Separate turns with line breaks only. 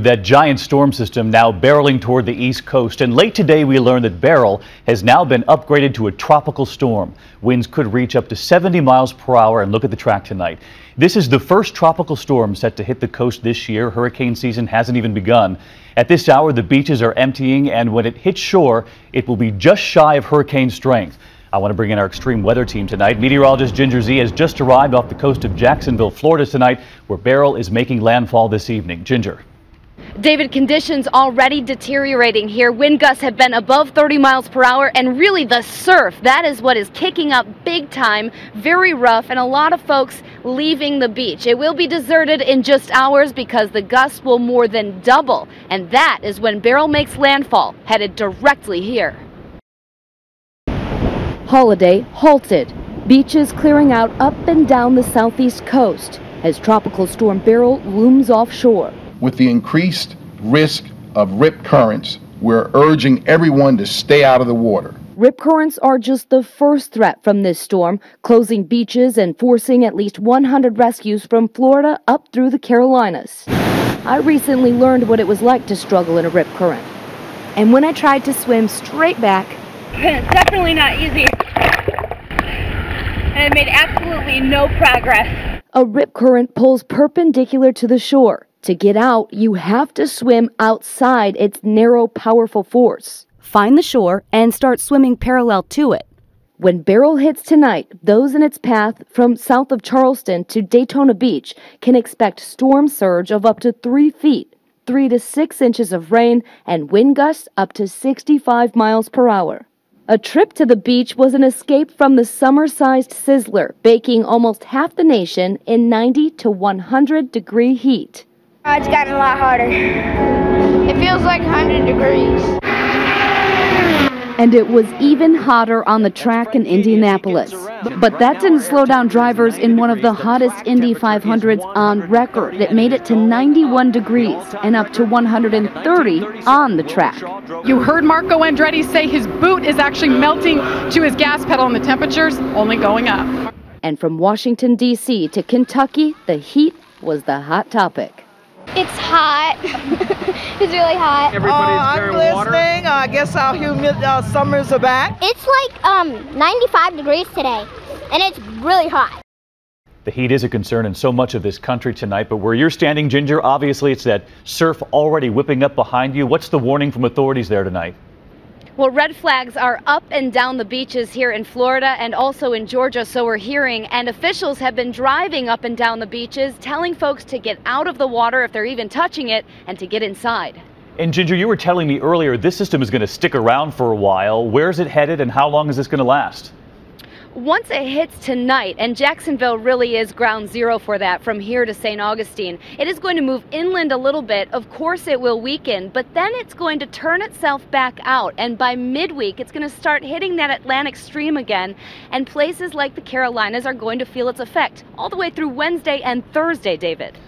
That giant storm system now barreling toward the east coast, and late today we learned that Beryl has now been upgraded to a tropical storm. Winds could reach up to 70 miles per hour, and look at the track tonight. This is the first tropical storm set to hit the coast this year. Hurricane season hasn't even begun. At this hour, the beaches are emptying, and when it hits shore, it will be just shy of hurricane strength. I want to bring in our extreme weather team tonight. Meteorologist Ginger Z has just arrived off the coast of Jacksonville, Florida tonight, where Beryl is making landfall this evening. Ginger.
David, conditions already deteriorating here. Wind gusts have been above 30 miles per hour, and really the surf, that is what is kicking up big time. Very rough, and a lot of folks leaving the beach. It will be deserted in just hours because the gusts will more than double, and that is when Beryl makes landfall, headed directly here. Holiday halted. Beaches clearing out up and down the southeast coast as Tropical Storm Beryl looms offshore.
With the increased risk of rip currents, we're urging everyone to stay out of the water.
Rip currents are just the first threat from this storm, closing beaches and forcing at least 100 rescues from Florida up through the Carolinas. I recently learned what it was like to struggle in a rip current. And when I tried to swim straight back,
it's definitely not easy. And I made absolutely no progress.
A rip current pulls perpendicular to the shore. To get out, you have to swim outside its narrow, powerful force. Find the shore and start swimming parallel to it. When Beryl hits tonight, those in its path from south of Charleston to Daytona Beach can expect storm surge of up to 3 feet, 3 to 6 inches of rain, and wind gusts up to 65 miles per hour. A trip to the beach was an escape from the summer-sized sizzler, baking almost half the nation in 90 to 100-degree heat.
It's gotten a lot harder. It feels like 100 degrees.
And it was even hotter on the track in Indianapolis. But that didn't slow down drivers in one of the hottest Indy 500s on record. It made it to 91 degrees and up to 130 on the track.
You heard Marco Andretti say his boot is actually melting to his gas pedal and the temperature's only going up.
And from Washington, D.C. to Kentucky, the heat was the hot topic.
It's hot. It's really hot.
I'm listening. I guess our humid summers are back.
It's like 95 degrees today, and it's really hot.
The heat is a concern in so much of this country tonight, but where you're standing, Ginger, obviously it's that surf already whipping up behind you. What's the warning from authorities there tonight?
Well, red flags are up and down the beaches here in Florida and also in Georgia, so we're hearing, and officials have been driving up and down the beaches, telling folks to get out of the water if they're even touching it and to get inside.
And Ginger, you were telling me earlier this system is going to stick around for a while. Where's it headed and how long is this going to last?
Once it hits tonight, and Jacksonville really is ground zero for that from here to St. Augustine, it is going to move inland a little bit. Of course it will weaken, but then it's going to turn itself back out, and by midweek it's going to start hitting that Atlantic stream again, and places like the Carolinas are going to feel its effect all the way through Wednesday and Thursday, David.